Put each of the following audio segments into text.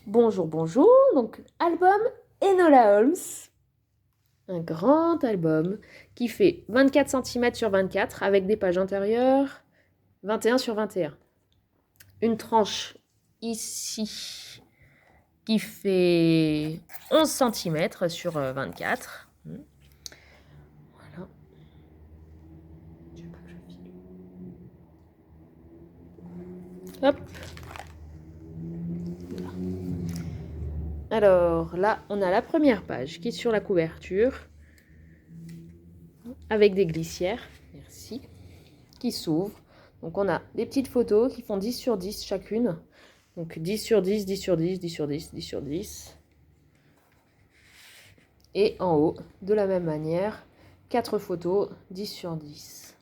Bonjour, bonjour. Donc, album Enola Holmes. Un grand album qui fait 24 cm sur 24 avec des pages intérieures 21 sur 21. Une tranche ici qui fait 11 cm sur 24. Voilà. Je sais pas que je file. Hop. Alors là, on a la première page qui est sur la couverture avec des glissières, merci, qui s'ouvrent. Donc on a des petites photos qui font 10 sur 10 chacune. Donc 10 sur 10, 10 sur 10, 10 sur 10, 10 sur 10. Et en haut, de la même manière, 4 photos, 10 sur 10.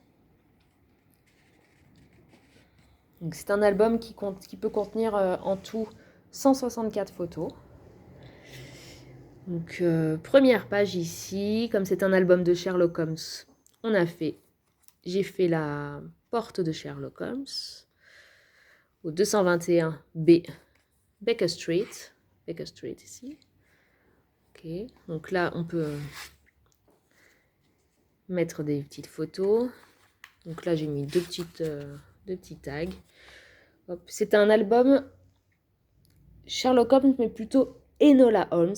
Donc c'est un album qui peut contenir en tout 164 photos. Donc première page ici, comme c'est un album de Sherlock Holmes, j'ai fait la porte de Sherlock Holmes au 221 B, Baker Street ici. Ok, donc là on peut mettre des petites photos. Donc là j'ai mis deux petits tags. C'est un album Sherlock Holmes, mais plutôt Enola Holmes.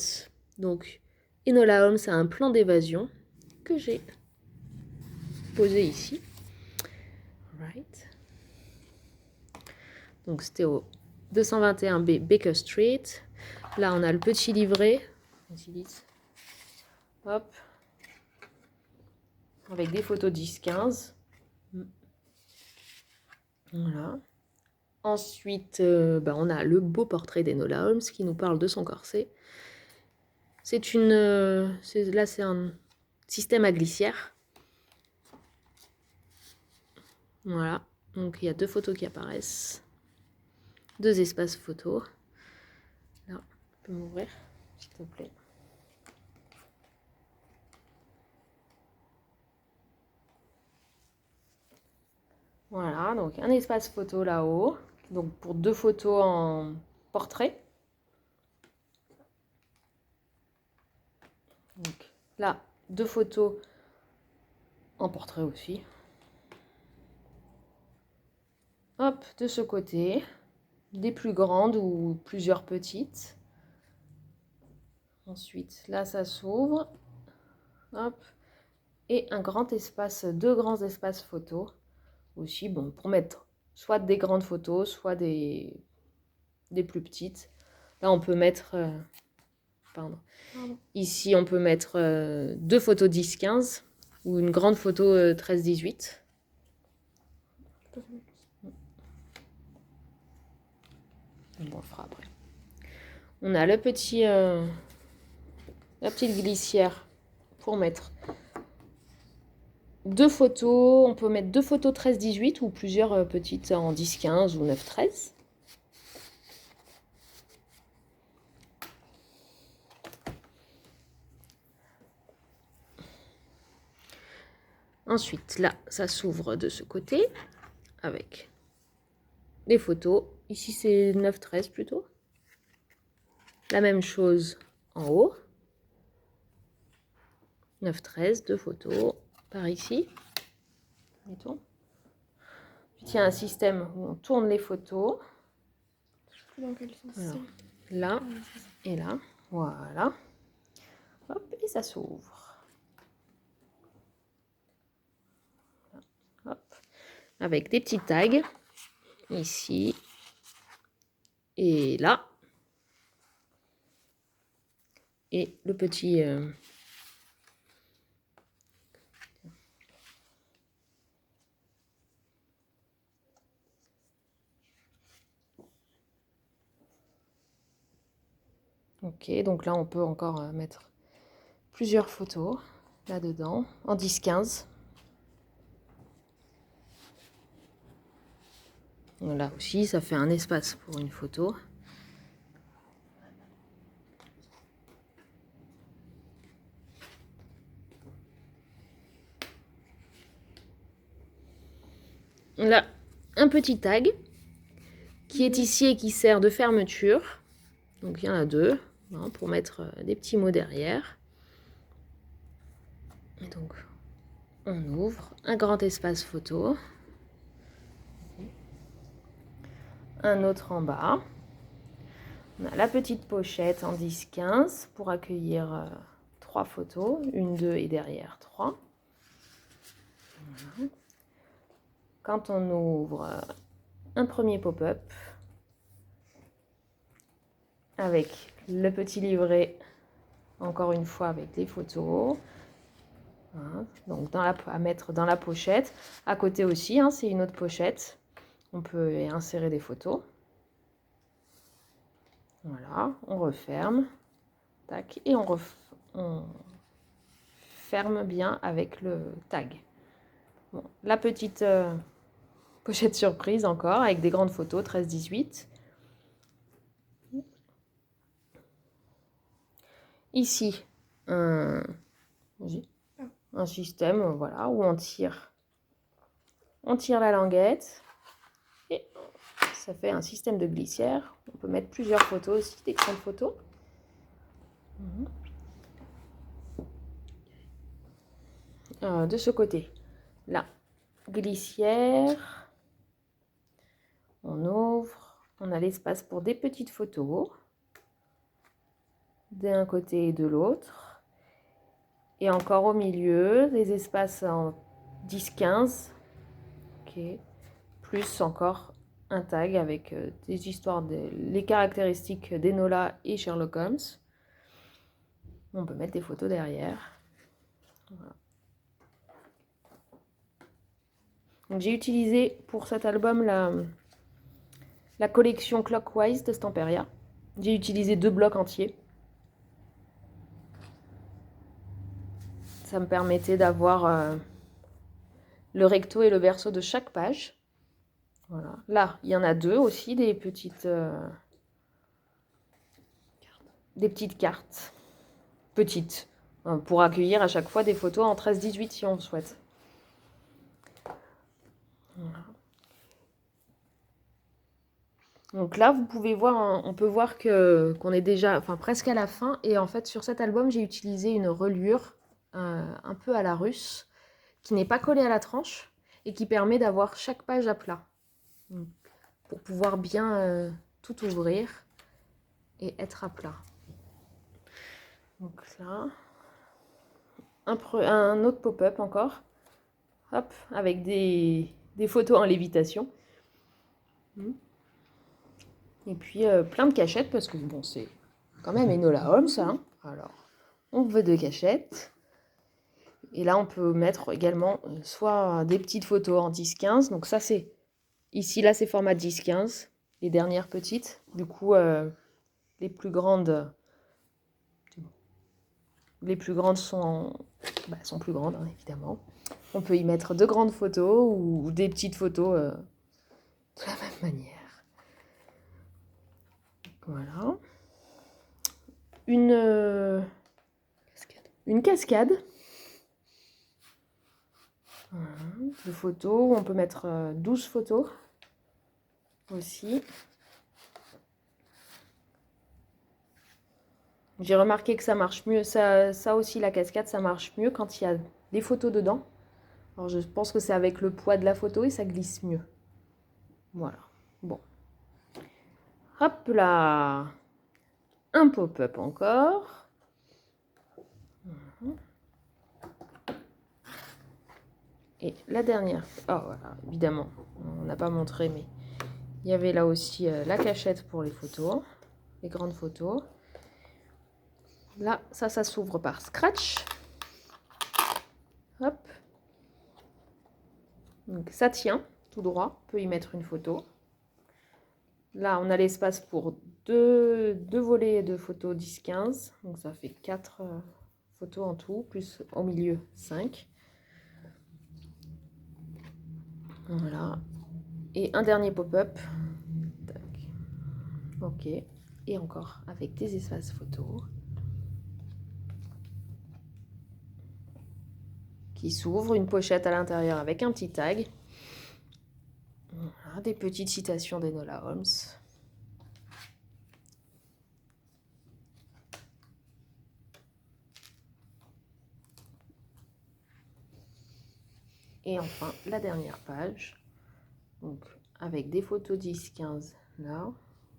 Donc Enola Holmes a un plan d'évasion que j'ai posé ici. Right. Donc c'était au 221B Baker Street. Là on a le petit livret. Hop. Avec des photos 10-15. Voilà. Ensuite, on a le beau portrait d'Enola Holmes qui nous parle de son corset. Là, c'est un système à glissière. Voilà. Donc, il y a deux photos qui apparaissent. Deux espaces photos. Là, tu peux m'ouvrir, s'il te plaît. Voilà, donc un espace photo là-haut. Donc, pour deux photos en portrait. Donc, là, deux photos en portrait aussi. Hop, de ce côté, des plus grandes ou plusieurs petites. Ensuite, là, ça s'ouvre. Hop. Et un grand espace, deux grands espaces photos aussi, bon, pour mettre soit des grandes photos, soit des plus petites. Là, on peut mettre... pardon. Ici, on peut mettre deux photos 10-15 ou une grande photo 13-18. Bon, on le fera après. On a la petite glissière pour mettre deux photos. On peut mettre deux photos 13-18 ou plusieurs petites en 10-15 ou 9-13. Ensuite, là, ça s'ouvre de ce côté avec des photos. Ici, c'est 9-13 plutôt. La même chose en haut. 9-13, deux photos par ici. Mettons. Puis il y a un système où on tourne les photos. Je sais plus dans quel sens Alors, là et là. Voilà. Hop, et ça s'ouvre. Hop. Avec des petits tags. Ici. Et là. Et le petit... Ok, donc là on peut encore mettre plusieurs photos là-dedans, en 10-15. Là aussi, ça fait un espace pour une photo. Là, un petit tag qui est ici et qui sert de fermeture. Donc il y en a 2 hein, pour mettre des petits mots derrière. Et donc on ouvre un grand espace photo. Un autre en bas. On a la petite pochette en 10-15 pour accueillir 3 photos. 1, 2 et derrière 3. Voilà. Quand on ouvre un premier pop-up avec le petit livret, encore une fois avec les photos. Voilà. Donc à mettre dans la pochette. À côté aussi, hein, c'est une autre pochette. On peut y insérer des photos. Voilà, on referme. Tac, et on ferme bien avec le tag. Bon, la petite pochette surprise encore avec des grandes photos 13-18. Ici, un système voilà, où on tire la languette et ça fait un système de glissière. On peut mettre plusieurs photos aussi, des grandes photos. De ce côté, là, glissière. On ouvre, on a l'espace pour des petites photos d'un côté et de l'autre. Et encore au milieu, des espaces en 10-15. Ok. Plus encore un tag avec des histoires, les caractéristiques d'Enola et Sherlock Holmes. On peut mettre des photos derrière. Voilà. Donc j'ai utilisé pour cet album la collection Clockwise de Stamperia. J'ai utilisé 2 blocs entiers. Ça me permettait d'avoir le recto et le verso de chaque page. Voilà. Là, il y en a 2 aussi, des petites cartes. Petites. Pour accueillir à chaque fois des photos en 13-18 si on le souhaite. Voilà. Donc là, vous pouvez voir, on peut voir qu'on est déjà presque à la fin. Et en fait, sur cet album, j'ai utilisé une reliure un peu à la russe, qui n'est pas collée à la tranche et qui permet d'avoir chaque page à plat. Donc, pour pouvoir bien tout ouvrir et être à plat. Donc là, un autre pop-up encore. Hop, avec des photos en lévitation. Et puis plein de cachettes, parce que bon, c'est quand même Enola Holmes, hein. Alors, on veut 2 cachettes. Et là, on peut mettre également soit des petites photos en 10-15. Donc ça, c'est... Ici, là, c'est format 10-15. Les dernières petites. Du coup, les plus grandes... Les plus grandes sont plus grandes, hein, évidemment. On peut y mettre 2 grandes photos ou des petites photos de la même manière. Voilà. Une cascade. Voilà. De photos. On peut mettre 12 photos aussi. J'ai remarqué que ça marche mieux. Ça aussi, la cascade, ça marche mieux quand il y a des photos dedans. Alors, je pense que c'est avec le poids de la photo et ça glisse mieux. Voilà. Bon. Hop là. Un pop-up encore. Et la dernière. Oh, voilà, évidemment. On n'a pas montré, mais il y avait là aussi la cachette pour les photos. Les grandes photos. Là, ça s'ouvre par scratch. Hop. Donc, ça tient tout droit. On peut y mettre une photo. Là, on a l'espace pour deux volets de photos 10-15. Donc, ça fait 4 photos en tout, plus au milieu 5. Voilà. Et un dernier pop-up. Ok. Et encore avec des espaces photos. Qui s'ouvre, une pochette à l'intérieur avec un petit tag. Voilà, des petites citations d'Enola Holmes. Et enfin, la dernière page, donc avec des photos 10-15 là,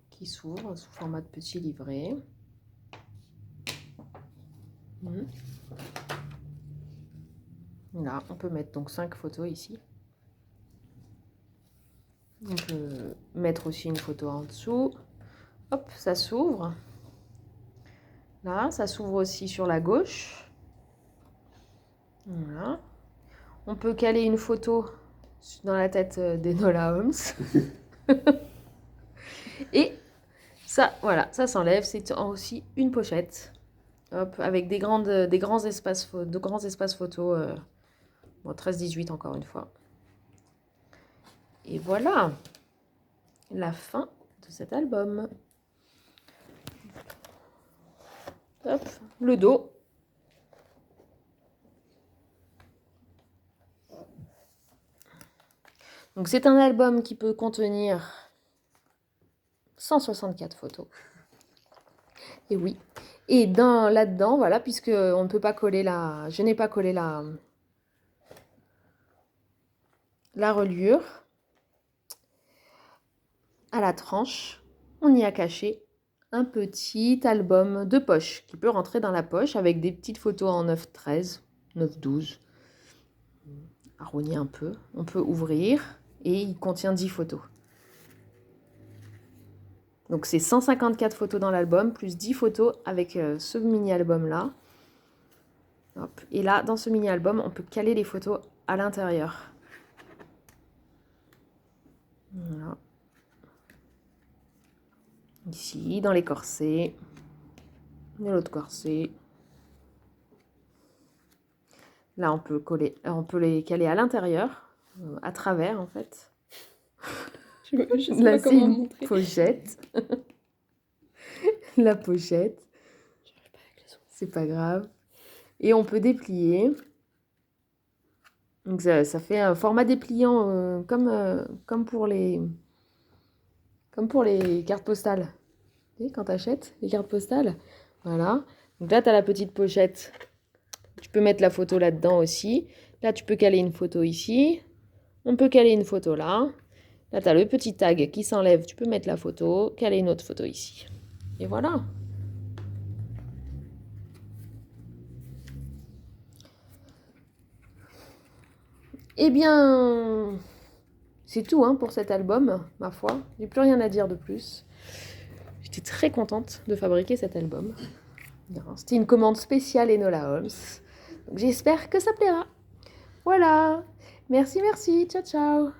qui s'ouvrent sous format de petit livret. Là, on peut mettre donc 5 photos ici. On peut mettre aussi une photo en dessous. Hop, ça s'ouvre. Là, ça s'ouvre aussi sur la gauche. Voilà. On peut caler une photo dans la tête d'Enola Holmes. Et ça, voilà, ça s'enlève. C'est aussi une pochette. Hop, avec de grands espaces photos. Bon, 13-18 encore une fois. Et voilà la fin de cet album. Hop, le dos. Donc c'est un album qui peut contenir 164 photos. Et oui. Et là-dedans, voilà, puisque on ne peut pas coller je n'ai pas collé la reliure à la tranche, on y a caché un petit album de poche qui peut rentrer dans la poche avec des petites photos en 9-13, 9-12. Arrondi un peu. On peut ouvrir et il contient 10 photos. Donc c'est 154 photos dans l'album, plus 10 photos avec ce mini-album-là. Et là, dans ce mini-album, on peut caler les photos à l'intérieur. Voilà. Ici, dans les corsets. De l'autre corset. Là, on peut les caler à l'intérieur, à travers en fait. Je sais Là, pas c'est comment une montrer. pochette. La pochette. J'arrive pas avec les ongles. C'est pas grave. Et on peut déplier. Donc ça fait un format dépliant comme pour les cartes postales. Tu sais, quand tu achètes les cartes postales. Voilà. Donc là, tu as la petite pochette. Tu peux mettre la photo là-dedans aussi. Là, tu peux caler une photo ici. On peut caler une photo là. Là, tu as le petit tag qui s'enlève. Tu peux mettre la photo, caler une autre photo ici. Et voilà. Eh bien, c'est tout pour cet album, ma foi. J'ai plus rien à dire de plus. J'étais très contente de fabriquer cet album. C'était une commande spéciale Enola Holmes. Donc j'espère que ça plaira. Voilà. Merci, merci. Ciao, ciao.